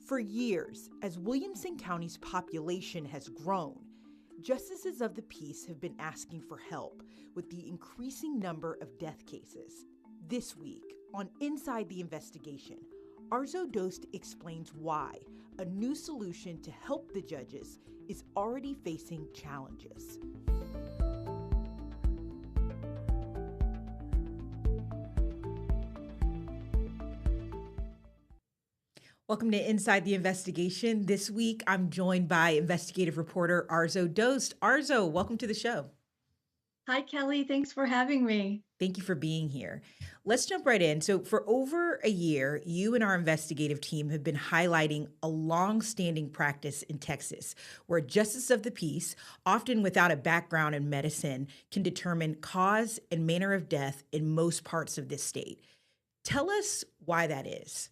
For years, as Williamson County's population has grown, justices of the peace have been asking for help with the increasing number of death cases. This week, on Inside the Investigation, Arzo Dost explains why a new solution to help the judges is already facing challenges. Welcome to Inside the Investigation. This week, I'm joined by investigative reporter Arzo Dost. Arzo, welcome to the show. Hi, Kelly. Thanks for having me. Thank you for being here. Let's jump right in. So for over a year, you and our investigative team have been highlighting a long-standing practice in Texas where justice of the peace, often without a background in medicine, can determine cause and manner of death in most parts of this state. Tell us why that is.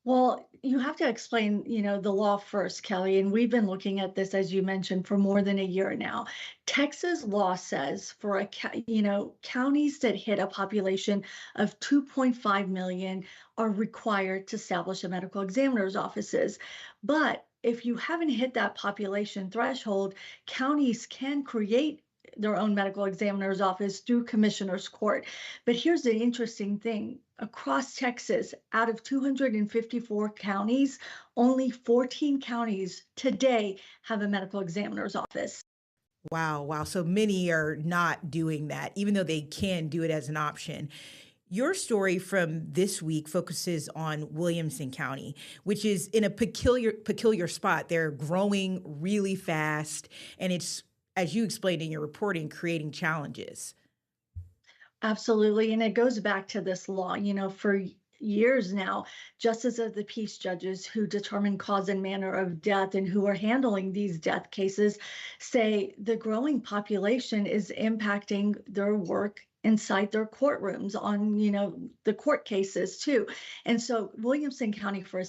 Well, you have to explain, the law first, Kelly, and we've been looking at this, as you mentioned, for more than a year now. Texas law says for counties that hit a population of 2.5 million are required to establish a medical examiner's offices. But if you haven't hit that population threshold, counties can create their own medical examiner's office through commissioner's court. But here's the interesting thing. Across Texas, out of 254 counties, only 14 counties today have a medical examiner's office. Wow. So many are not doing that, even though they can do it as an option. Your story from this week focuses on Williamson County, which is in a peculiar spot. They're growing really fast, and it's, as you explained in your reporting, creating challenges. Absolutely. And it goes back to this law, for years now, justice of the peace judges who determine cause and manner of death and who are handling these death cases say the growing population is impacting their work inside their courtrooms on, the court cases too. And so Williamson County, for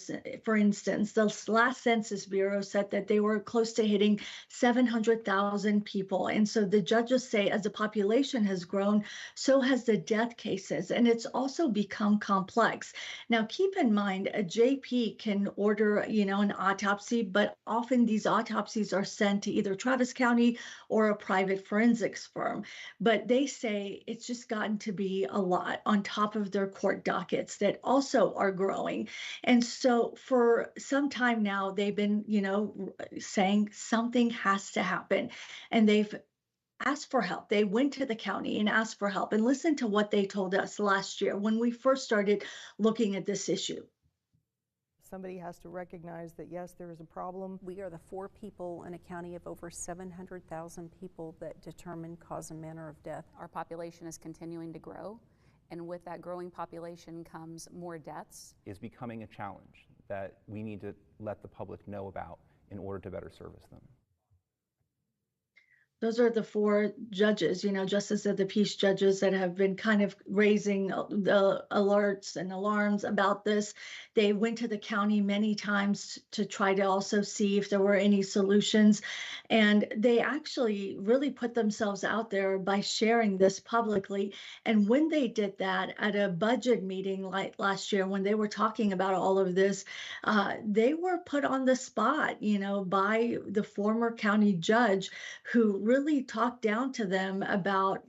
instance, the last Census Bureau said that they were close to hitting 700,000 people. And so the judges say as the population has grown, so has the death cases. And it's also become complex. Now, keep in mind, a JP can order, an autopsy, but often these autopsies are sent to either Travis County or a private forensics firm. But they say it's just gotten to be a lot on top of their court dockets that also are growing. And so for some time now, they've been, saying something has to happen. And they've asked for help. They went to the county and asked for help. And listen to what they told us last year when we first started looking at this issue. Somebody has to recognize that, yes, there is a problem. We are the 4 people in a county of over 700,000 people that determine cause and manner of death. Our population is continuing to grow, and with that growing population comes more deaths. Is becoming a challenge that we need to let the public know about in order to better service them. Those are the 4 judges, justice of the peace judges that have been kind of raising the alerts and alarms about this. They went to the county many times to try to also see if there were any solutions. And they actually really put themselves out there by sharing this publicly. And when they did that at a budget meeting like last year, when they were talking about all of this, they were put on the spot, by the former county judge who really talked down to them about,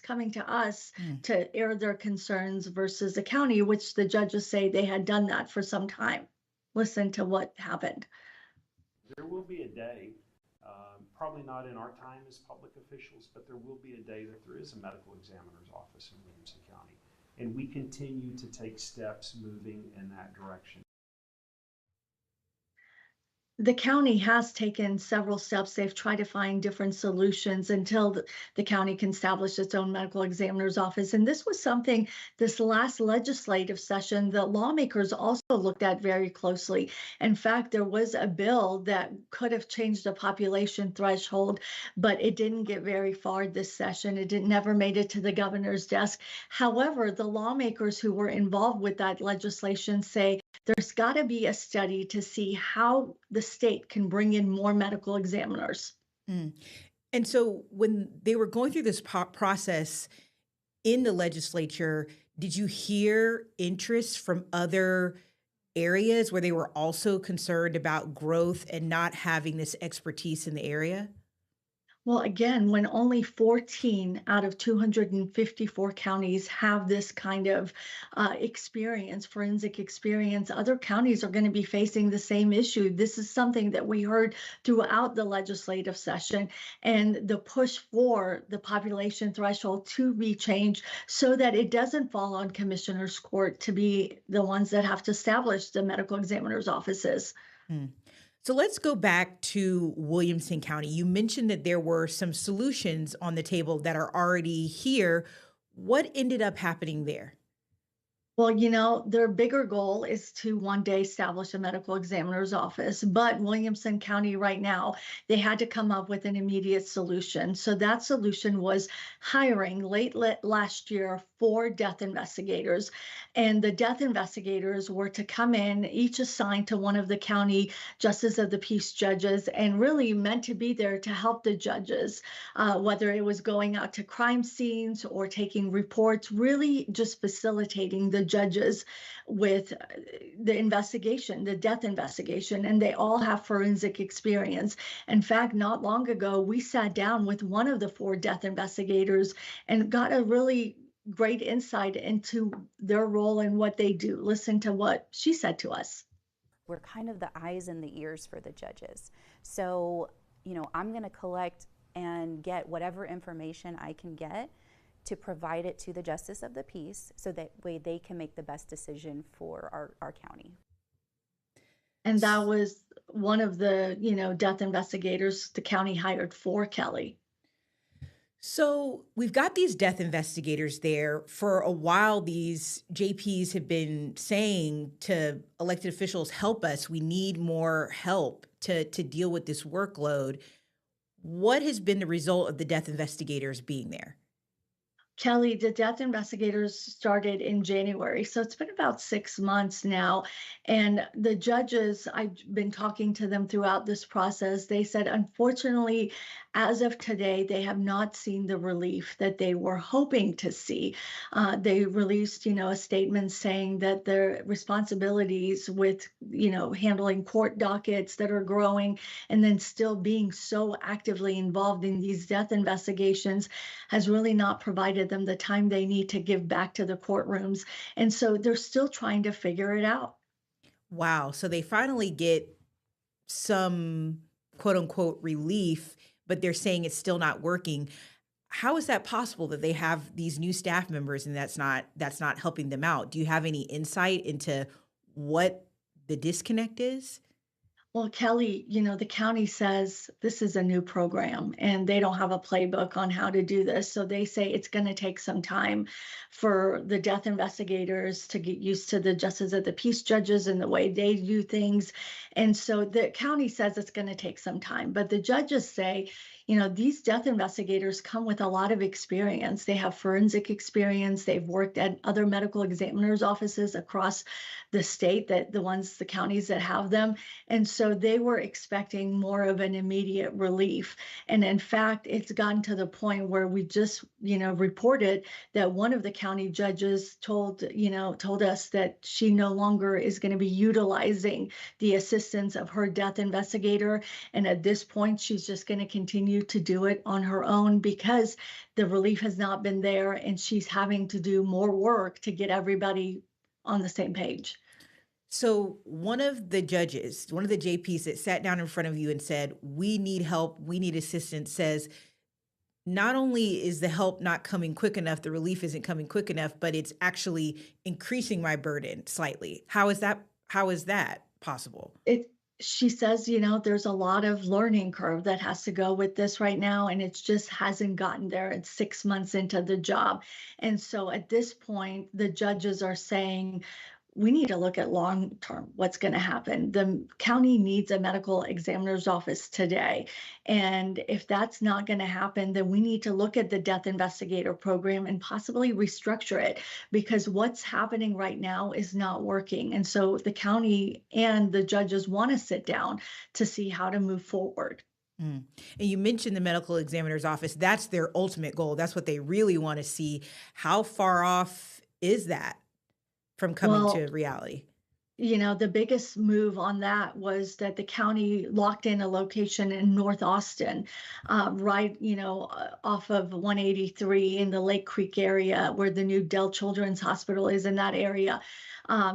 coming to us to air their concerns versus the county, which the judges say they had done that for some time. Listen to what happened. There will be a day, probably not in our time as public officials, but there will be a day that there is a medical examiner's office in Williamson County. And we continue to take steps moving in that direction. The county has taken several steps. They've tried to find different solutions until the county can establish its own medical examiner's office. And this was something this last legislative session that lawmakers also looked at very closely. In fact, there was a bill that could have changed the population threshold, but it didn't get very far this session. It never made it to the governor's desk. However, the lawmakers who were involved with that legislation say there's got to be a study to see how the state can bring in more medical examiners. And so when they were going through this process in the legislature, did you hear interest from other areas where they were also concerned about growth and not having this expertise in the area? Well, again, when only 14 out of 254 counties have this kind of experience, forensic experience, other counties are going to be facing the same issue. This is something that we heard throughout the legislative session, and the push for the population threshold to be changed so that it doesn't fall on commissioners' court to be the ones that have to establish the medical examiner's offices. Hmm. So let's go back to Williamson County. You mentioned that there were some solutions on the table that are already here. What ended up happening there? Well, their bigger goal is to one day establish a medical examiner's office, but Williamson County right now, they had to come up with an immediate solution. So that solution was hiring late last year 4 death investigators. And the death investigators were to come in, each assigned to one of the county justice of the peace judges, and really meant to be there to help the judges, whether it was going out to crime scenes or taking reports, really just facilitating the judges with the investigation, the death investigation, and they all have forensic experience. In fact, not long ago, we sat down with one of the 4 death investigators and got a really great insight into their role and what they do. Listen to what she said to us. We're kind of the eyes and the ears for the judges. So, I'm going to collect and get whatever information I can get to provide it to the justice of the peace so that way they can make the best decision for our county. And that was one of the, death investigators the county hired for Kelly. So we've got these death investigators there. For a while, these JPs have been saying to elected officials, help us. We need more help to deal with this workload. What has been the result of the death investigators being there? Kelly, the death investigators started in January, so it's been about 6 months now. And the judges, I've been talking to them throughout this process. They said, unfortunately, as of today, they have not seen the relief that they were hoping to see. They released, a statement saying that their responsibilities with, handling court dockets that are growing and then still being so actively involved in these death investigations has really not provided them the time they need to give back to the courtrooms. And so they're still trying to figure it out. Wow. So they finally get some quote unquote relief, but they're saying it's still not working. How is that possible that they have these new staff members and that's not helping them out? Do you have any insight into what the disconnect is? Well, Kelly, the county says this is a new program and they don't have a playbook on how to do this. So they say it's going to take some time for the death investigators to get used to the justice of the peace judges and the way they do things. And so the county says it's going to take some time, but the judges say, these death investigators come with a lot of experience. They have forensic experience. They've worked at other medical examiners' offices across the state, the counties that have them. And so they were expecting more of an immediate relief. And in fact, it's gotten to the point where we just, reported that one of the county judges told us that she no longer is going to be utilizing the assistance of her death investigator. And at this point, she's just going to continue to do it on her own because the relief has not been there and she's having to do more work to get everybody on the same page. So one of the judges, one of the JPs that sat down in front of you and said, we need help, we need assistance, says, not only is the help not coming quick enough, the relief isn't coming quick enough, but it's actually increasing my burden slightly. How is that possible? She says, there's a lot of learning curve that has to go with this right now, and it just hasn't gotten there. It's 6 months into the job. And so at this point, the judges are saying, we need to look at long term, what's going to happen. The county needs a medical examiner's office today. And if that's not going to happen, then we need to look at the death investigator program and possibly restructure it because what's happening right now is not working. And so the county and the judges want to sit down to see how to move forward. And you mentioned the medical examiner's office. That's their ultimate goal. That's what they really want to see. How far off is that from coming to reality? the biggest move on that was that the county locked in a location in North Austin, right, off of 183 in the Lake Creek area where the new Dell Children's Hospital is in that area.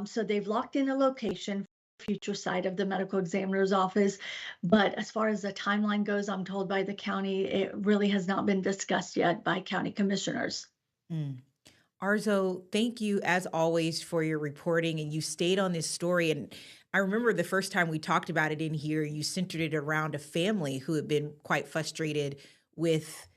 So they've locked in a location, future site of the medical examiner's office. But as far as the timeline goes, I'm told by the county, it really has not been discussed yet by county commissioners. Arzo, thank you as always for your reporting, and you stayed on this story. And I remember the first time we talked about it in here, you centered it around a family who had been quite frustrated with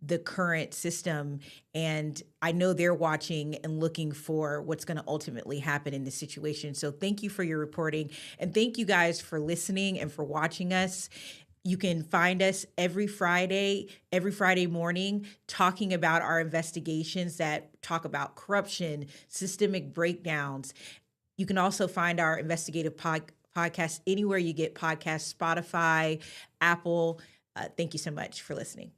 the current system. And I know they're watching and looking for what's going to ultimately happen in this situation. So thank you for your reporting. And thank you guys for listening and for watching us. You can find us every Friday morning, talking about our investigations that talk about corruption, systemic breakdowns. You can also find our investigative podcast anywhere you get podcasts, Spotify, Apple. Thank you so much for listening.